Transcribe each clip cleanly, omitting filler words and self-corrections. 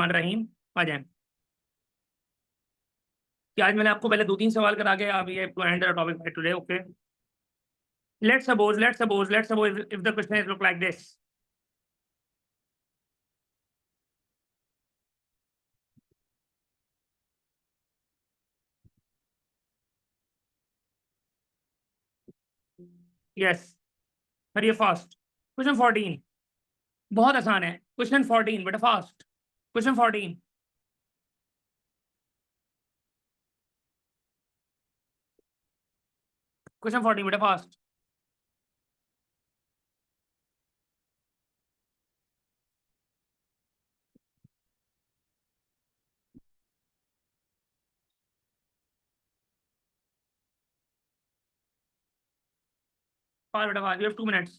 रहीम आ जाए कि आज मैंने आपको पहले 2-3 सवाल करा के अब ये and the topic by today. Okay, let's suppose if the question is look like this. Yes, hurry fast. Question 14 बहुत आसान है. क्वेश्चन 14 बेटा फास्ट. क्वेश्चन 14. क्वेश्चन 14 बेटा फास्ट. फास्ट बेटा fast. You have 2 minutes.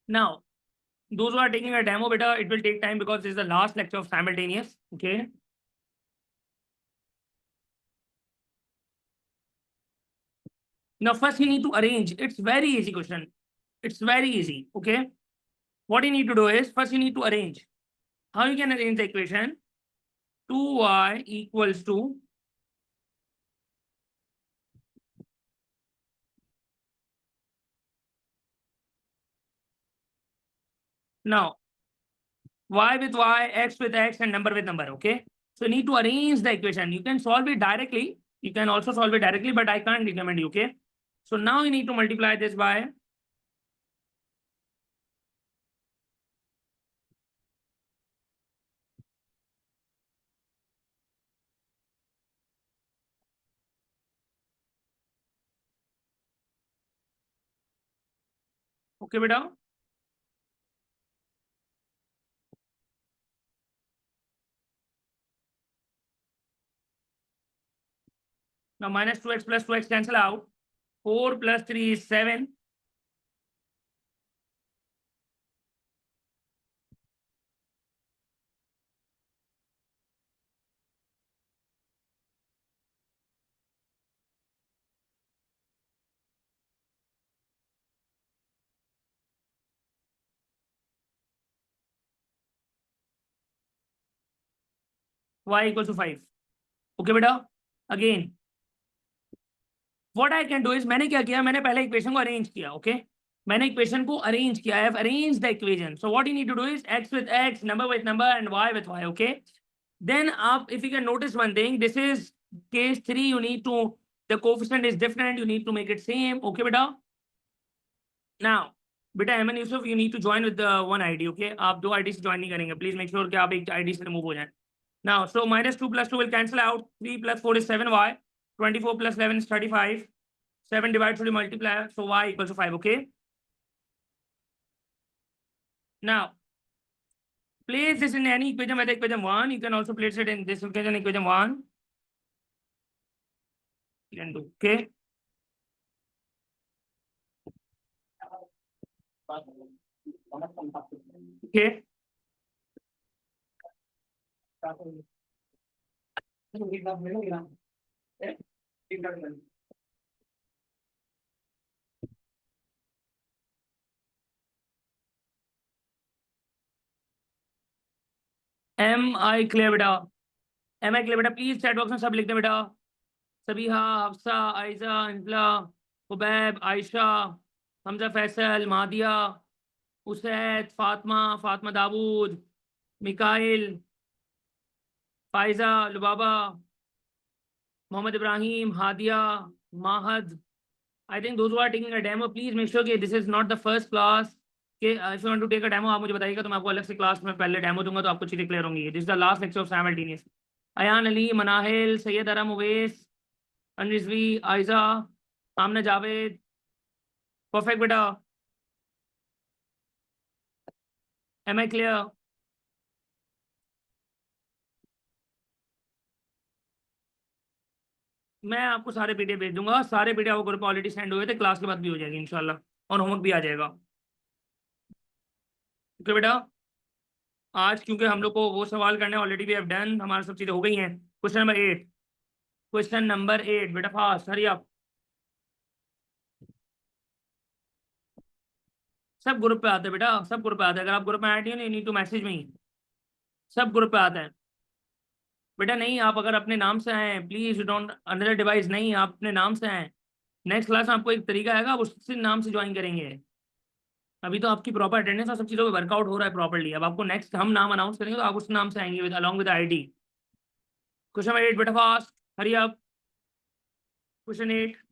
Now, those who are taking a demo beta, it will take time because this is the last lecture of simultaneous. Okay. Now, first you need to arrange. It's very easy question. It's very easy. Okay. What you need to do is first you need to arrange. How you can arrange the equation? 2y equals to now y with y, x with x, and number with number. Okay. So you need to arrange the equation. You can solve it directly. You can also solve it directly, but I can't recommend you. Okay. So now you need to multiply this by okay, beta. Now minus 2x plus 2x cancel out. 4 plus 3 is 7. Y equals to 5. Okay, beta. Again, what I can do is मैंने क्या किया, मैंने पहले equation को arrange किया. Okay, मैंने equation को arrange किया. I have arranged the equation. So what you need to do is x with x, number with number, and y with y. Okay. Then if you can notice one thing, this is case 3. You need to, the coefficient is different. You need to make it same. Okay, beta. Now, बेटा एमन Yusuf, you need to join with the one ID. Okay, आप 2 ID से join नहीं करेंगे. Please make sure कि आप एक ID से remove हो जाएं. Now, so minus 2 plus 2 will cancel out. 3 plus 4 is 7y. 24 plus 11 is 35. 7 divided through the multiplier. So y equals to 5. Okay. Now, place this in any equation, whether equation 1, you can also place it in this equation, equation 1. You can do. Okay. Okay. Am I clear बेटा. Am I clear बेटा. Please chat box में सब लिख दें बेटा. Sabiha, Hafsa, Ayza, Injila, Hubaib, Ayesha, Hamza Faisal, Madiya, Usaid, Fatima, Fatima Daud, Mikail, Faiza, Lubaba, Mohammad Ibrahim, Hadia, Mahad. I think those who are taking a demo, please make sure कि this is not the first class. कि if you want to take a demo, आप मुझे बताइएगा तो मैं आपको अलग से क्लास में पहले डेमो दूंगा तो आपको चीजें क्लियर होंगी. This is the last lecture of simultaneous. Ayan Ali, Manahil, Syed Aram Uwais, Anrizvi, Ayza, Amna, Javed, perfect बेटा। Am I clear? मैं आपको सारे पीडीएफ भेज दूंगा, सारे पीडीएफ आपको ग्रुप ऑलरेडी सेंड हुए थे, क्लास के बाद भी हो जाएगी इंशाल्लाह, और होमवर्क भी आ जाएगा। ओके बेटा, आज क्योंकि हम लोग को वो सवाल करने ऑलरेडी भी हैव डन, हमारी सब चीजें हो गई हैं। क्वेश्चन नंबर 8, क्वेश्चन नंबर 8 बेटा, फास्ट हरी आप। सब ग्रुप पे आते हैं बेटा, सब ग्रुप पे आते हैं, अगर आप ग्रुप में ऐड नहीं हो, you need to message me. सब ग्रुप पे आते हैं बेटा। नहीं, आप अगर अपने नाम से आए, please you don't another device, नहीं आप अपने नाम से आए। नेक्स्ट क्लास में आपको एक तरीका आएगा, आप उसी नाम से ज्वाइन करेंगे। अभी तो आपकी प्रॉपर अटेंडेंस और सब चीज़ों में वर्कआउट हो रहा है प्रॉपर्ली, अब आपको नेक्स्ट हम नाम अनाउंस करेंगे तो आप उस नाम से आएंगे with along with ID. Question number 8 बेटा, fast hurry up. Question 8,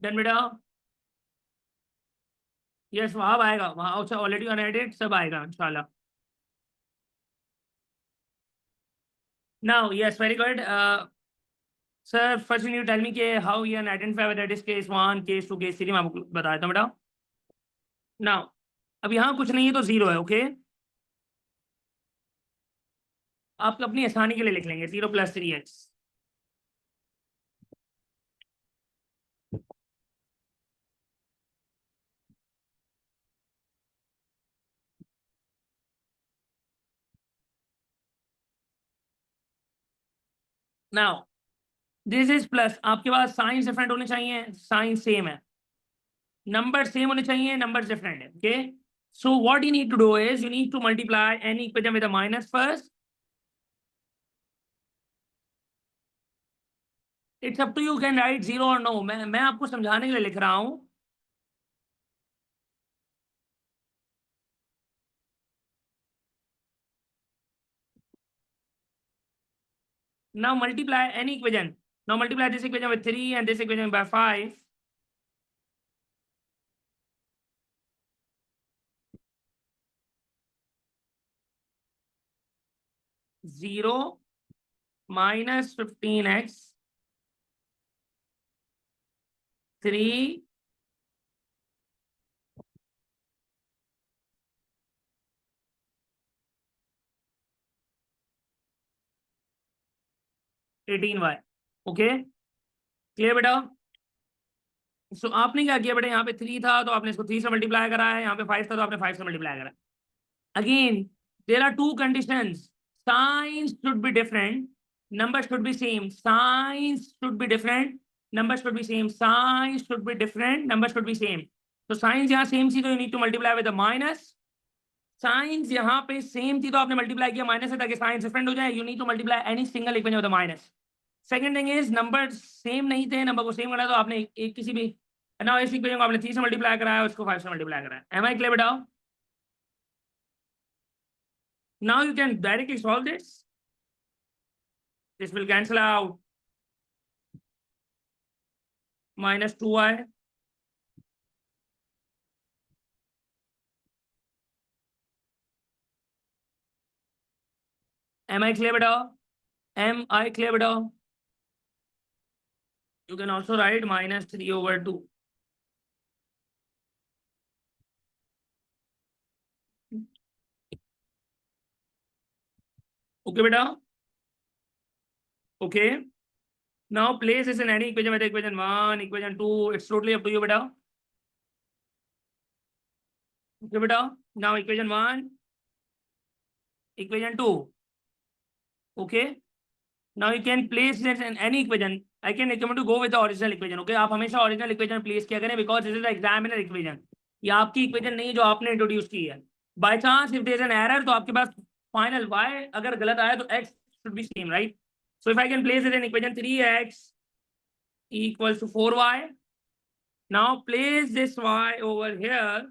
done बेटा। यस, वहां आएगा, वहां अच्छा ऑलरेडी अनएडेड सब आएगा इंशाल्लाह। Now yes, very good sir. First you tell me के how you can identify whether it is case 1, case 2, case 3, मैं आपको बता देता हूं बेटा। नाउ अब यहाँ कुछ नहीं है तो जीरो है, ओके। आप अपनी आसानी के लिए लिख लेंगे 0 + 3x। Now this is plus, आपके पास साइंस डिफरेंट होने चाहिए, साइंस सेम है, नंबर सेम होने चाहिए, नंबर डिफरेंट है, okay. So what you need to do is you need to multiply any equation with a minus first. It's up to you, can write zero और no, मैं आपको समझाने के लिए लिख रहा हूं। Now multiply any equation, now multiply this equation with 3 and this equation by 5। 0 - 15x 3 18y, okay. Clear बेटा? सो आपने क्या किया बेटा, यहाँ पे 3 था तो आपने इसको 3 से मल्टीप्लाई करा है, यहाँ पे 5 था तो आपने 5 से मल्टीप्लाई करा। Again there are two conditions, signs should be different, number should be same, signs should be different, number should be same, signs should be different, number should be same. तो साइंस यहाँ same थी तो you need to multiply with minus, signs यहाँ पे same थी तो आपने multiply किया माइनस से, ताकि साइंस डिफरेंट हो जाए, you need to multiply any single equation with minus. Second thing is number same नहीं थे, नंबर को सेम करा तो आपने एक किसी भी, ना इस इक्वेशन को आपने 3 से मल्टीप्लाई कराया, उसको 5 से मल्टीप्लाई कराया। एम आई क्लियर बेटा? Now you can directly solve this, this will cancel out, -2y, am I clear beta? Am I clear beta? You can also write -3/2, okay beta, okay. Now place this in any equation, whether equation 1, equation 2, it's totally up to you beta, okay beta. Now equation 1, equation 2, okay. Now you can place this in any equation, I can recommend to go with the original equation, okay. आप हमेशा original equation place किया करें because this is the examiner equation, ये आपकी equation नहीं है जो आपने इंट्रोड्यूस की है। By chance if there is an error, तो आपके पास फाइनल y अगर गलत आया तो x should be same, right? So if I can place it in equation 3x equals to 4y, now place this y over here.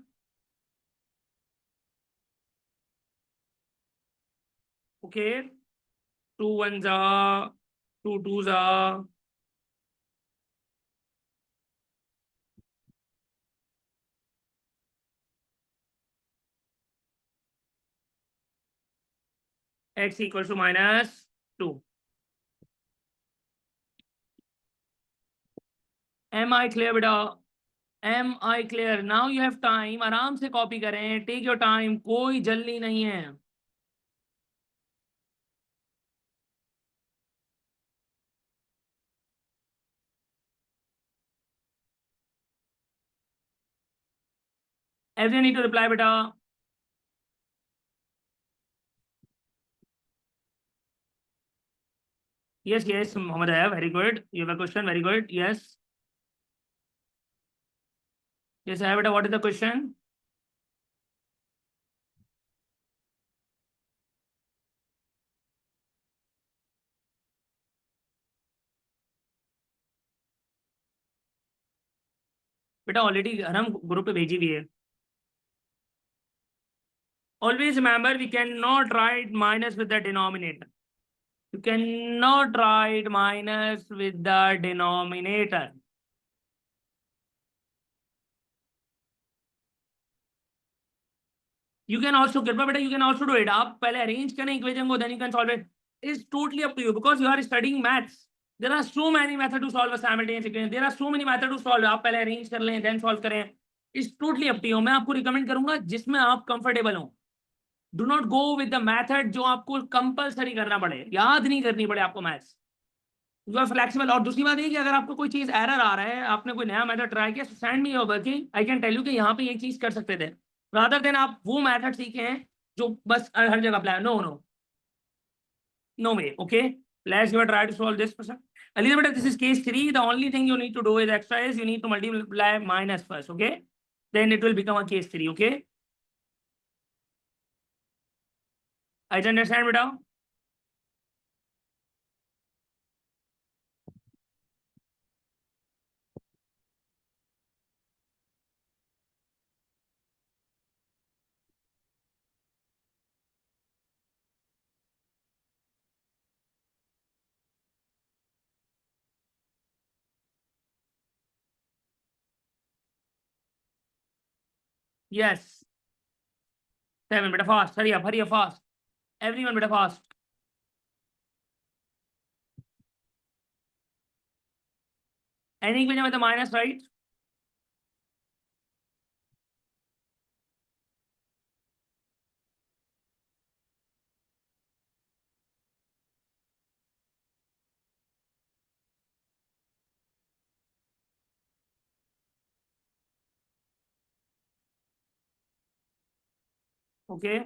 Okay, 2 ones are 2 twos are x equals to -2. Am I clear बेटा? Am I clear? Now you have time. आराम से copy करें, take your time, कोई जल्दी नहीं है। Everyone need to reply बेटा। Yes, yes, Mohammed Ayab, very good. You have a question, very good. Yes. Yes, Ayab बेटा, what is the question? बेटा ऑलरेडी हम ग्रुप पे भेजी हुई है। Always remember, we cannot write minus with the denominator. You cannot write minus with the denominator. You can also get, but you can also do it. आप पहले arrange करें equation को, then you can solve it. It's totally up to you because you are studying maths. There are so many methods to solve a simultaneous equation. There are so many methods to solve. आप पहले arrange कर लें, then solve करें. It's totally up to you. मैं आपको recommend करूंगा जिसमें आप comfortable हो. Do not go with the method जो आपको compulsory करना पड़े, याद नहीं करनी पड़े आपको maths. You are flexible. और दूसरी बात ये कि अगर आपको कोई चीज एरर आ रहा है, आपने कोई नया मेथड ट्राई किया, send me your working, I can tell you कि यहाँ पे ये चीज कर सकते थे, रादर देन आप वो मेथड सीखे हैं जो बस हर जगह apply. No no no way. Okay, let's give a try to solve this question. Elizabeth, this is case 3. The only thing you need to do is extra is you need to multiply minus first. Okay, then it will become a case 3. Okay, I understand beta. Yes, 7 beta, fast, hurry up fast, everyone beta, fast. Any equation with a minus, right? Okay,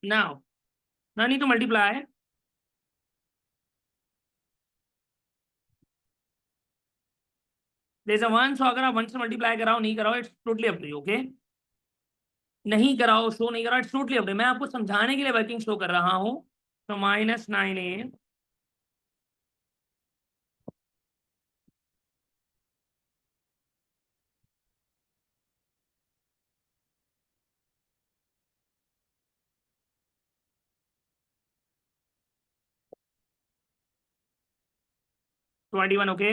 now need to multiply. There's a 1, so अगर आप 1 से multiply कराओ नहीं कराओ, it's totally up to you. Okay, नहीं कराओ, show नहीं कराओ, it's totally up to you. मैं आपको समझाने के लिए वर्किंग शो कर रहा हूँ। तो -9a 21। Okay,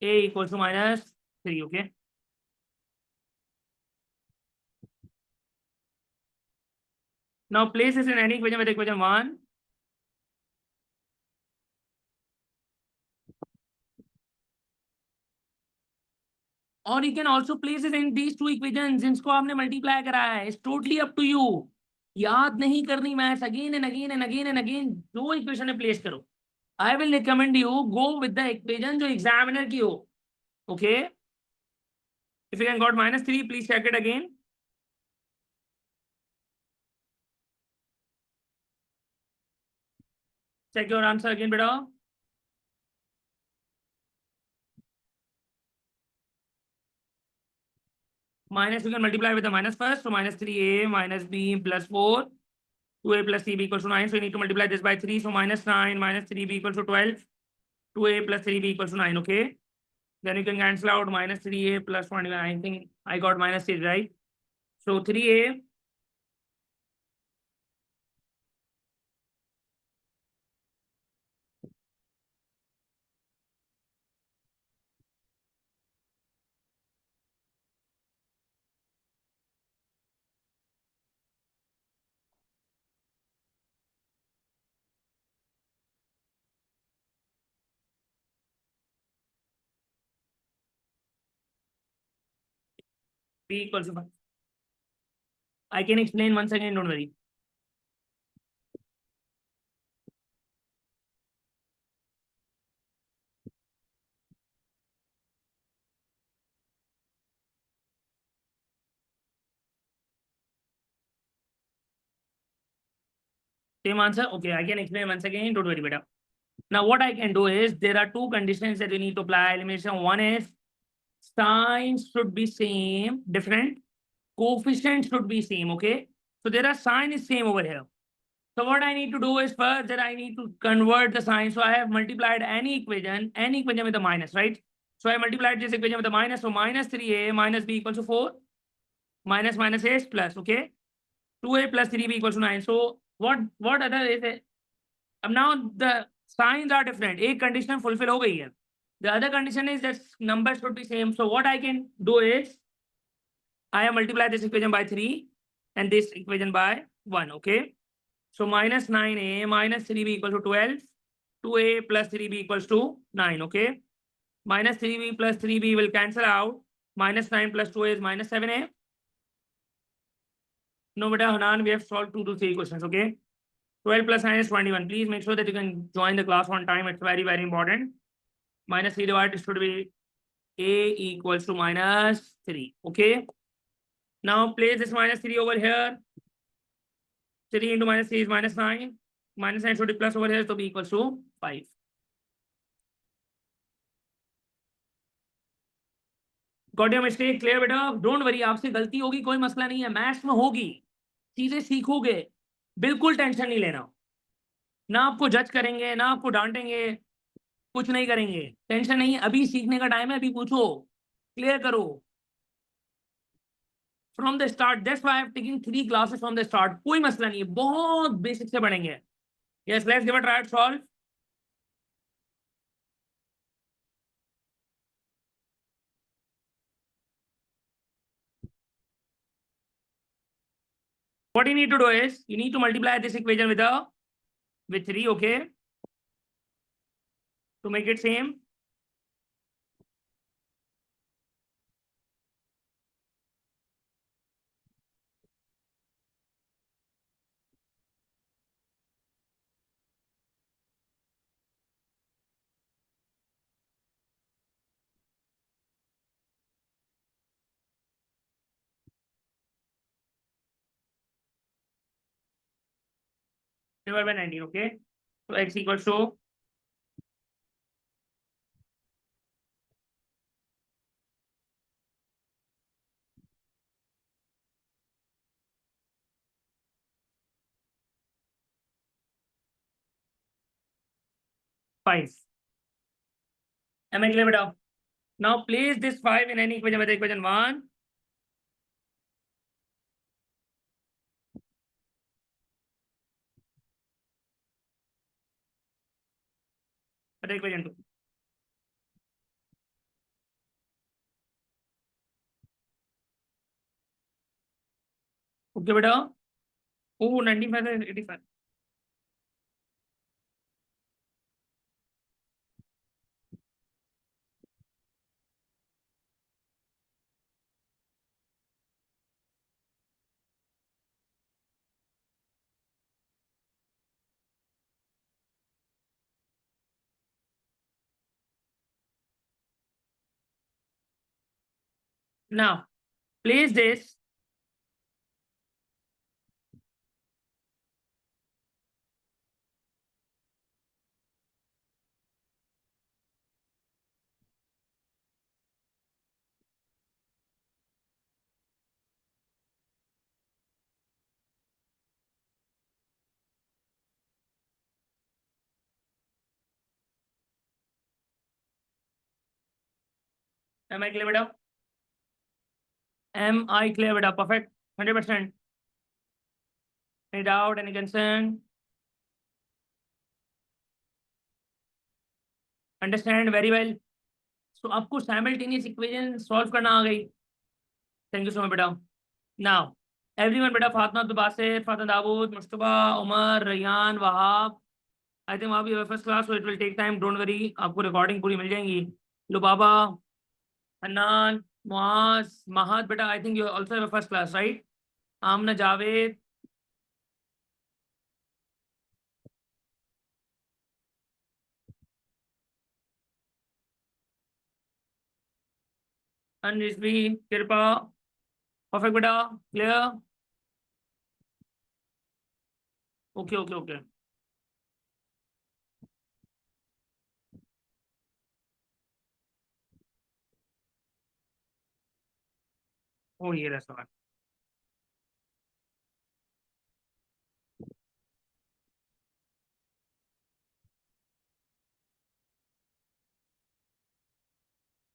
a equals to -3। Okay, now place this in any equation with equation 1. और you can also place it in these two equations जिनको आपने मल्टीप्लाई कराया है. It's totally up to you. याद नहीं करनी maths again and again and again and again. जो equation में प्लेस करो. I will recommend you go with the equation जो एग्जामिनर की हो. Okay. If you can got -3 please check it again. Check your answer again बेटा. Minus you can multiply with the minus first. So -3a minus b plus 4. 2a plus c b equals to 9. So you need to multiply this by 3. So -9 minus 3b equals to 12. 2a plus 3b equals to 9. Okay. Then you can cancel out -3a plus 21. I think I got -3, right? So 3a b equals to 5. I can explain once again, don't worry. Same answer? Okay, I can explain once again, don't worry, beta. Now what I can do is, there are two conditions that you need to apply elimination. One is, signs should be same, different. Coefficient should be same, okay? So there are sign is same over here. So what I need to do is, first that I need to convert the sign. So I have multiplied any equation with a minus, right? So I multiplied this equation with a minus. So -3a minus b equals to 4. Minus minus is plus, okay? 2a plus 3b equals to 9. So what other is it? Now the signs are different. A condition fulfill हो गई है. The other condition is that numbers should be same. So what I can do is, I have multiplied this equation by 3 and this equation by 1, okay? So -9a minus 3b equals to 12. 2a plus 3b equals to 9, okay? -3b plus 3b will cancel out. -9 plus 2a is -7a. No, beta, Hanan, we have solved 2 to 3 questions, okay? 12 plus 9 is 21. Please make sure that you can join the class on time. It's very, very important. -3 divided should be a equals to -3, okay? Now place this -3 over here. 3 into -3 is -9. -9 should be plus over here, so b equals to 5. Got your mistake clear बेटा? Don't worry, आपसे गलती होगी कोई मसला नहीं है, maths में होगी, चीजें सीखोगे, बिल्कुल टेंशन नहीं लेना. ना आपको जज करेंगे, ना आपको डांटेंगे, कुछ नहीं करेंगे, टेंशन नहीं है. अभी सीखने का टाइम है, अभी पूछो, क्लियर करो from the start. That's why I have taken 3 classes from the start. कोई मसला नहीं है, बहुत बेसिक से पढ़ेंगे. Yes, let's give a try to solve. What you need to do is, you need to multiply this equation with 3, okay? To make it same. Divided by 19, okay? So x equals to 5. Am I clear, beta? Now place this 5 in any equation, whether equation 1, or equation 2. Okay, beta? Oh, 95 and 85. Now place this am I clear beta? Am I clear beta? Perfect. 100%. Any doubt, any concern? Understand very well. So आपको simultaneous equation solve करना आ गई. Thank you so much beta. Now everyone beta, Fatma Abdul Basit, Fatma Dawood, Mustafa, Umar, Rayyan, Wahab. I think वहाँ भी first class, so it will take time. Don't worry. आपको recording पूरी मिल जाएंगी. Lubaba, Hanan, Muaz, Mahat beta. I think you also have a first class, right? Amna, Javed. Anjishvi, Kirpa. Perfect beta. Clear? Okay, okay, okay. Oh, yeah, that's all.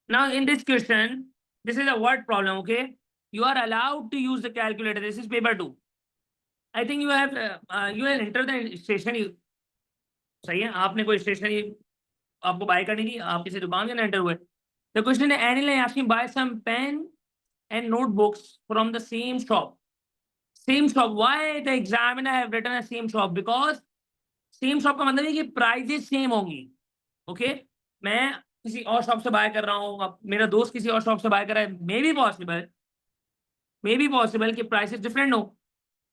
Now in this question, this is a word problem, okay? You are allowed to use the calculator. This is paper 2. I think you have entered the stationery. सही है, आपने कोई stationery आपको buy करनी थी, आप किसी दुकान में enter हुए. The question is, Anil is asking buy some pen and notebooks from the same shop. Same shop. Why the examiner have written a same shop? Because same shop का मतलब है कि prices same होंगी. Okay? मैं किसी और shop से bye कर रहा हूँ, अब मेरा दोस्त किसी और शॉप से बाय कर रहा है, मे बी पॉसिबल कि प्राइसेस डिफरेंट हो,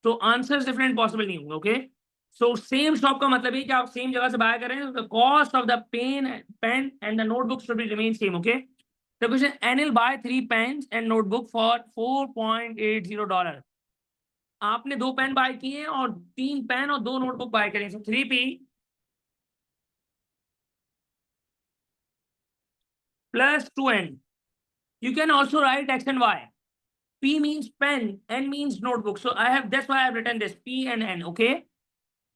तो आंसर्स डिफरेंट पॉसिबल नहीं होंगे. ओके, सो सेम शॉप का मतलब है कि आप सेम जगह से बाय कर रहे हैं, the cost of the pen and the notebook should be remain same. Okay, the question, Anil buy 3 pens and notebook for $4.80. आपने 2 पेन बाय किए और 3 पेन और 2 नोटबुक बाय करें, सो 3P plus 2N. You can also write X and Y. P means pen, N means notebook. So that's why I have written this P and N, okay?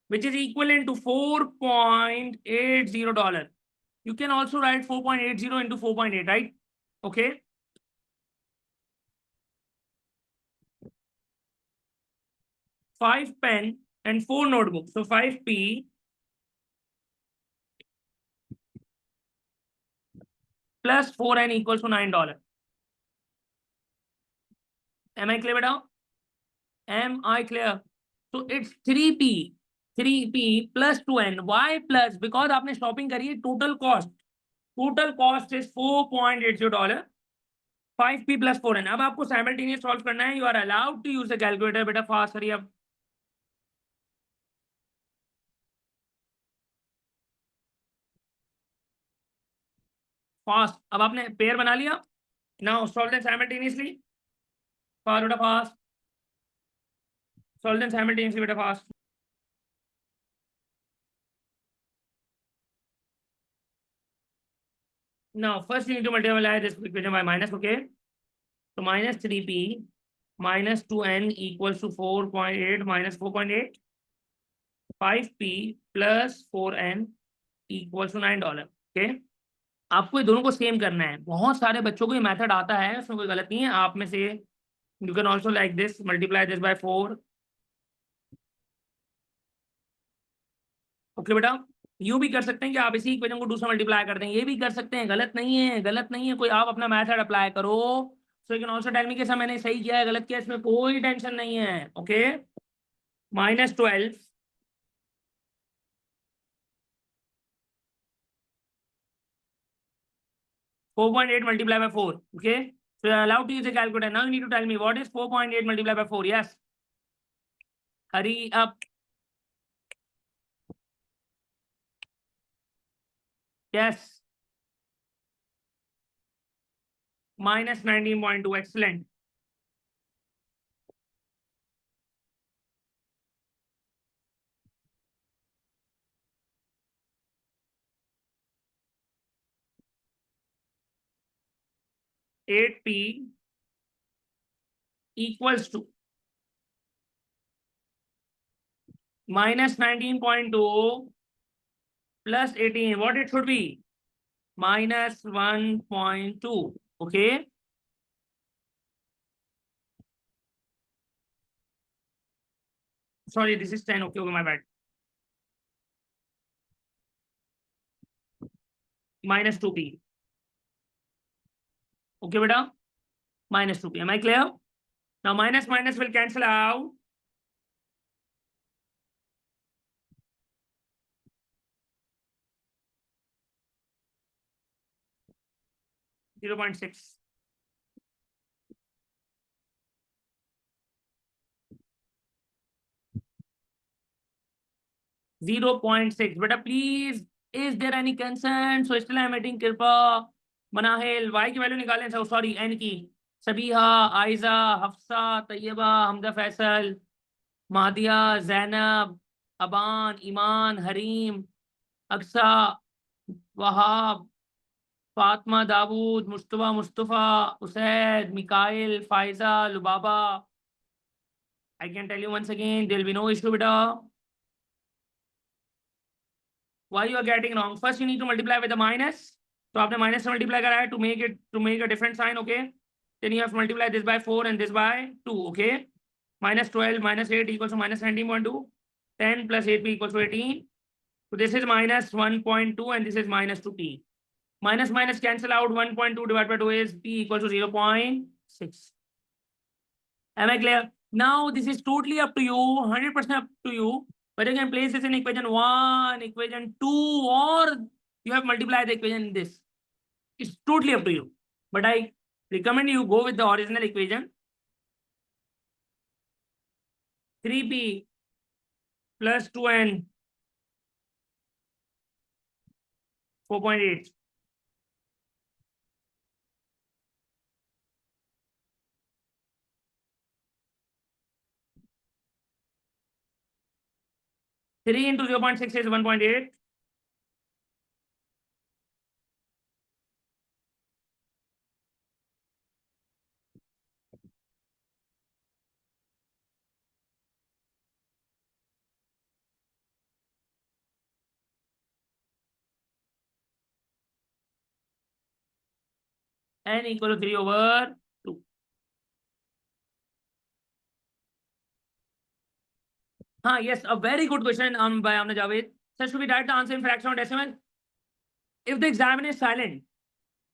Which is equivalent to $4.80. You can also write 4.80 into 4.8, right? Okay. 5 pen and 4 notebooks. So 5P plus 4N equals to $9. Am I clear beta? Am I clear? So it's 3P plus 2N. Why plus? Because आपने shopping करी है, total cost. Total cost is $4.80. 5P plus 4N. अब आपको simultaneous solve करना है. You are allowed to use the calculator. बेटा fast करिए अब. Fast. अब आपने pair बना लिया. Now solve them simultaneously. Fast बेटा fast. Solve them simultaneously बेटा fast. Now first you need to multiply this equation by minus. Okay. So minus 3P minus 2N equals to 4.8 minus 4.8. 5P plus 4N equals to $9. Okay. आपको ये दोनों को same करना है. बहुत सारे बच्चों को ये मेथड आता है, उसमें कोई गलत नहीं है. आप में से you can also like this, multiply this by 4. Okay बेटा, यूं भी कर सकते हैं कि आप इसी इक्वेशन को दूसरा मल्टीप्लाई कर दें, ये भी कर सकते हैं. गलत नहीं है, गलत नहीं है. कोई आप अपना मेथड अप्लाई करो. So you can also tell me कि सर मैंने सही किया है, गलत किया है, इसमें कोई टेंशन नहीं है. Okay, -12 4.8 multiplied by 4. Okay, so you're allowed to use a calculator. Now you need to tell me what is 4.8 multiplied by 4. Yes, hurry up. Yes, minus 19.2. Excellent. Eight P equals to minus 19.2 plus 18. What it should be? Minus 1.2. Okay. Sorry, this is 10. Okay, my bad. Minus 2P. Okay, beta. Minus 2P. Am I clear? Now minus minus will cancel out. Zero point 0.6. Zero point 0.6. Beta, please, is there any concern? So still I'm waiting. Kirpa, Manahil, Y की value निकालें. So sorry, N की. Sabiha, Aiza, Hafsa, Tayyaba, Hamza Faisal, Mahdiya, Zainab, Aban, Iman, Harim, Aksa, Wahab, Fatma, Dawood, Mustafa, Usaid, Mikael, Faiza, Lubaba. I can tell you once again, there will be no issue, beta. Why you are getting wrong? First, you need to multiply with the minus. So आपने minus से multiply करा है to make a different sign, okay? Then you have to multiply this by 4 and this by 2, okay? Minus 12 minus 8 equals to minus 19.2. 10 plus 8p equals to 18. So this is minus 1.2 and this is minus 2p. Minus minus cancel out. 1.2 divided by 2 is p equals to 0.6. Am I clear? Now this is totally up to you, 100% up to you. Whether you can place this in equation 1, equation 2, or you have multiplied the equation in this. It's totally up to you. But I recommend you go with the original equation. 3p plus 2n 4.8. Three into 0.6 is 1.8. N equal to 3/2. Yes, a very good question by Amna Javed. Sir, should we write the answer in fraction or decimal? If the examiner is silent,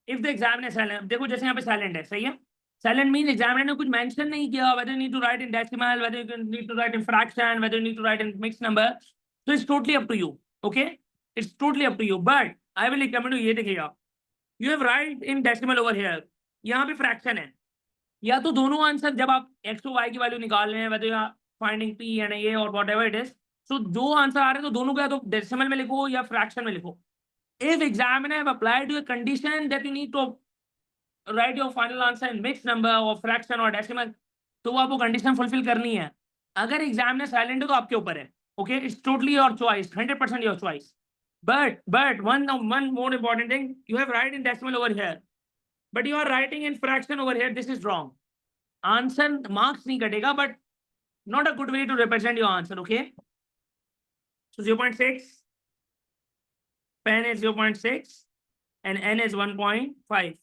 देखो जैसे यहाँ पे silent है, सही है? Silent means examiner ने कुछ mention नहीं किया, whether you need to write in decimal, whether you need to write in fraction, whether you need to write in mixed number. So it's totally up to you, okay? It's totally up to you. But I will recommend you, ये देखिएगा. You have write in decimal over here. यहाँ पे fraction है. या तो दोनों answer जब आप x to y की वैल्यू निकाल रहे हैं, whether you are finding p and a or whatever it is, so जो आंसर आ रहे हैं तो दोनों को या तो डेसिमल में लिखो या फ्रैक्शन में लिखो. If examiner have applied to a condition that you need to write your final answer in mixed number or fraction or decimal, तो वो आपको कंडीशन फुलफिल करनी है. अगर एग्जामिनर साइलेंट है तो आपके ऊपर है. Okay, it's totally your choice, 100% your choice. But one more important thing, you have write in decimal over here, but you are writing in fraction over here. This is wrong. Answer marks नहीं कटेगा, but not a good way to represent your answer. Okay, so 0.6, pen is 0.6 and n is 1.5.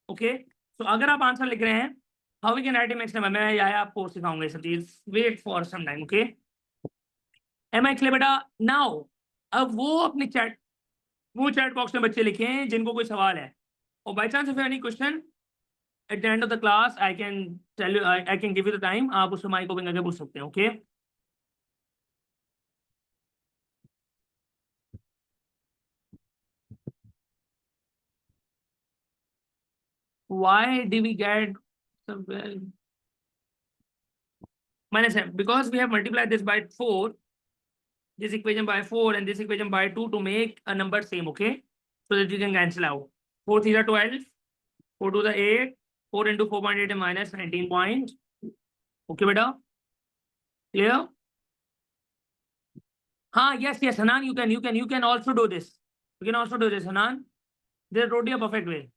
Okay, so अगर आप answer लिख रहे हैं, how we can write in mixed number, मैं यह आपको सिखाऊंगा ये सब चीज. Wait for some time. Okay, am I clear बेटा? Now अब वो अपने चैट बॉक्स में बच्चे लिखें जिनको कोई सवाल है, और bye chance if any question at the end of the class I can tell you, I can give you the time, आप उससे माइक ओपन करके पूछ सकते हैं. Okay, why do we get minus m? Because we have multiplied this by 4, this equation by 4 and this equation by 2 to make a number same. Okay, so that you can cancel out. 4 3 are 12, 4 to the 8, 4 into 4.8 is minus 19 point. Okay, beta? Clear? Yes, Hanan, you can also do this. You can also do this, Hanan. This is totally a perfect way.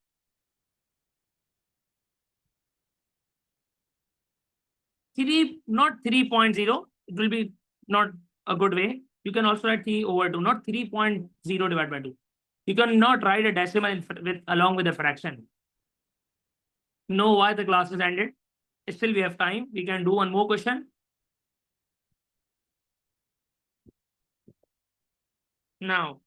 Not 3.0. It will be not a good way. You can also write 3/2, not 3.0 divided by 2. You cannot write a decimal along with a fraction. Know why the class is ended. Still we have time. We can do one more question. Now,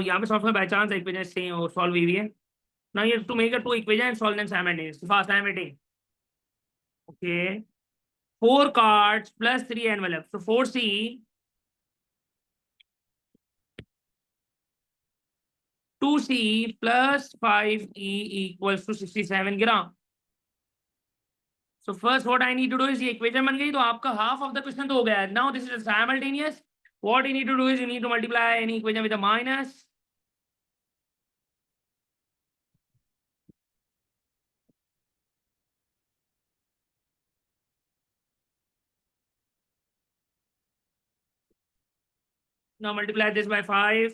यहाँ पे solve करना by chance equation same और solve हुई है. Now you have to make a two equation and solve them simultaneously. Fast, I am waiting. Okay. 4 cards plus 3 envelopes. So 4C, 2C plus 5E equals to 67 gram. So first what I need to do is ये equation बन गई तो आपका half of the question तो हो गया. Now this is a simultaneous. What you need to do is you need to multiply any equation with a minus. Now multiply this by 5.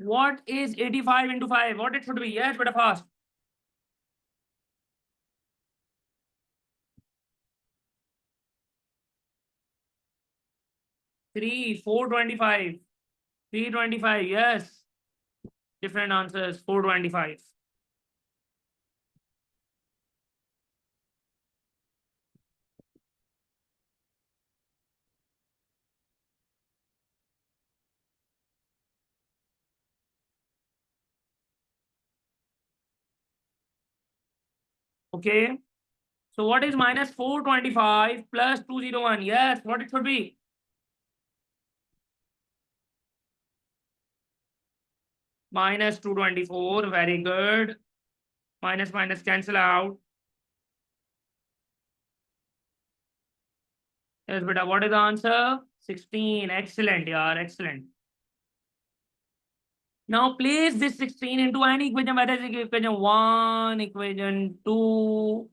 What is 85 into 5? What it should be? Yes, but fast. 425. 325. Yes. Different answers. 425. Okay. So what is minus 425 plus 201? Yes, what it should be? Minus 224. Very good. Minus minus cancel out. Yes, beta. What is the answer? 16. Excellent, yaar. Excellent. Now place this 16 into any equation, whether it's equation 1, equation 2,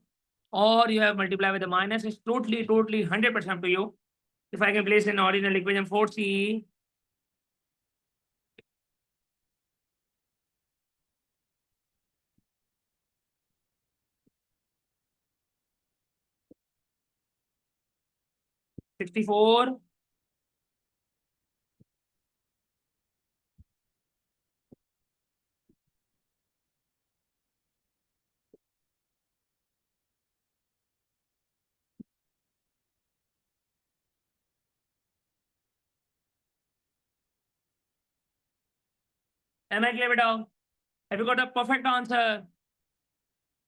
or you have multiplied with the minus. It's totally 100% up to you. If I can place an original equation 4C, $64. Am I clear, beta? Have you got a perfect answer?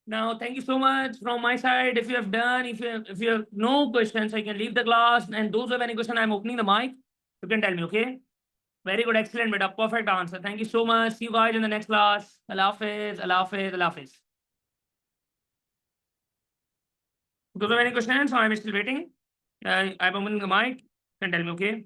Now, thank you so much from my side. If you have done, if you have no questions, I can leave the class. And those who have any question, I'm opening the mic. You can tell me, okay? Very good, excellent, beta. Perfect answer. Thank you so much. See you guys in the next class. Allah Hafiz, Allah Hafiz, Allah Hafiz. Those who have any questions, I'm still waiting. I'm opening the mic. You can tell me, okay?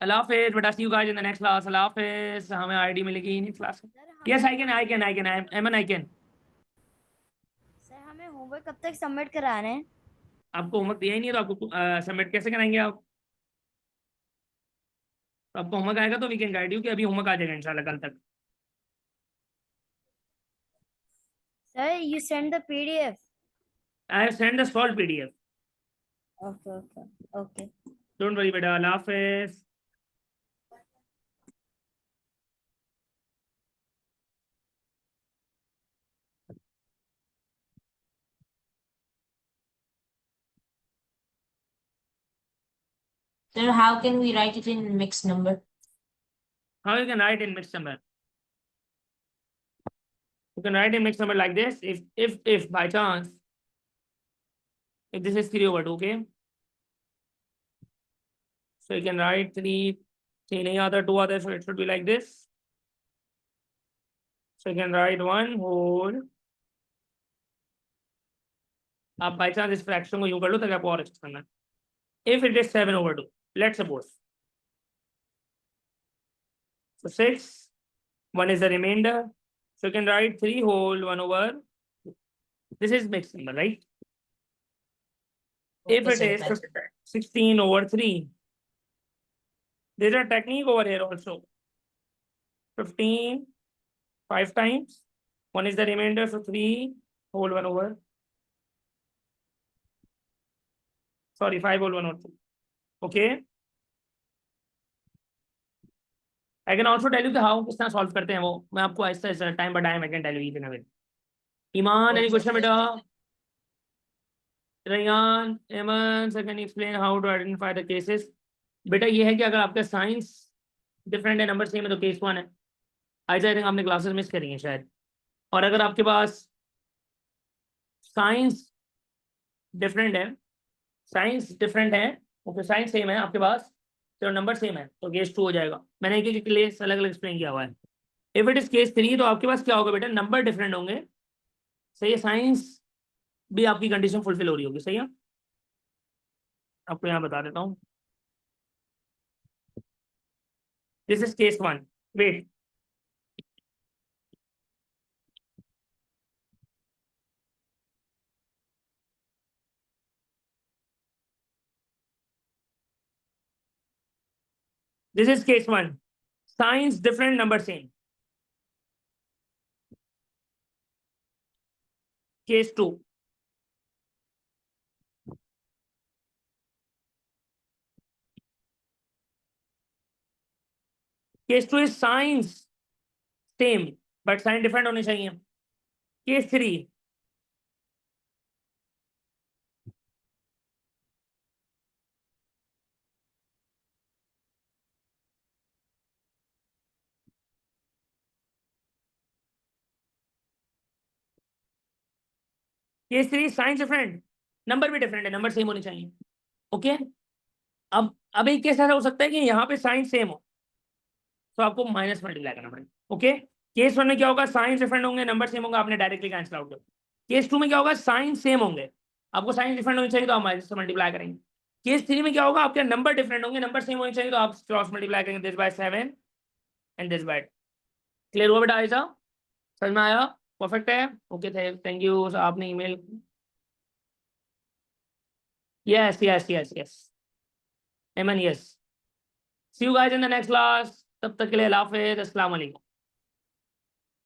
Allah Hafiz, beta. See you guys in the next class. Allah Hafiz. हमें ID मिलेगी next class. Yes, I can. I can. Sir हमें homework कब तक submit कराना है? आपको homework दिया ही नहीं है तो आपको सबमिट कैसे कराएंगे आप? तो आपको होमवर्क आएगा तो वी कैन गाइड यू कि अभी होमवर्क आ जाएगा इंशाल्लाह कल तक. Sir you send the PDF. I have sent the solved PDF. Okay. Don't worry, beta. Allah Hafiz. Sir, how can we write it in mixed number? How you can write in mixed number? You can write in mixed number like this. If by chance, if this is 3/2, okay? So you can write 3 nahi aata, 2 aata, so it should be like this. So you can write 1 whole. आप by chance इस fraction को यूं कर लो ताकि आपको और अच्छा करना है. If it is 7/2, let's suppose. So 6, 1 is the remainder. So you can write 3 whole 1/. This is mixed number, right? If it is 16/3, there's a technique over here also. 15, 5 times. 1 is the remainder, so 3 whole 1/. Sorry, 5 whole 1/2. Okay. I can also tell you how किस तरह solve करते हैं वो. मैं आपको ऐसा time by time I can tell you each and everything. Iman, any question बेटा? Rayyan, Eman, so can you explain how to identify the cases? बेटा ये है कि अगर आपका साइंस डिफरेंट है, नंबर सेम है, तो केस 1 है. आई थिंक आपने क्लासेस मिस करी हैं शायद. और अगर आपके पास साइंस डिफरेंट है, ओके, साइंस सेम है आपके पास, तो नंबर सेम है, तो केस 2 हो जाएगा. मैंने एक एक केस अलग अलग एक्सप्लेन किया हुआ है. इफ इट इज केस 3, तो आपके पास क्या होगा बेटा, नंबर डिफरेंट होंगे. सही है, साइंस भी आपकी कंडीशन फुलफिल हो रही होगी. सही है, आपको यहाँ बता देता हूँ. This is case 1. Wait, this is case 1. Signs different, number same. Case 2. Case 2 is signs same but sign different होने चाहिए. Case 3. Case 3 signs different, number भी डिफरेंट है, नंबर सेम होने चाहिए. ओके. अब एक केस ऐसा हो सकता है कि यहाँ पे साइन सेम हो, तो आपको माइनस मल्टीप्लाई करना पड़ेगा. ओके. केस 1 में क्या होगा, साइन डिफरेंट होंगे, नंबर सेम होगा, आपने डायरेक्टली कैंसिल आउट कर. केस 2 में क्या होगा, साइन सेम होंगे, आपको साइन डिफरेंट होनी चाहिए, तो आप माइनस से मल्टीप्लाई करेंगे. केस 3 में क्या होगा, आपके नंबर डिफरेंट होंगे, नंबर सेम होने चाहिए, तो आप क्रॉस मल्टीप्लाई करेंगे. This by 7 and this by. Clear हुआ बेटा? ऐसा समझ में आया? परफेक्ट है. Okay, thank you. आपने email, yes yes yes yes Eman, yes. See you guys in the next class. तब तक के लिए अल्लाह हाफिज़, अस्सलाम वालेकुम.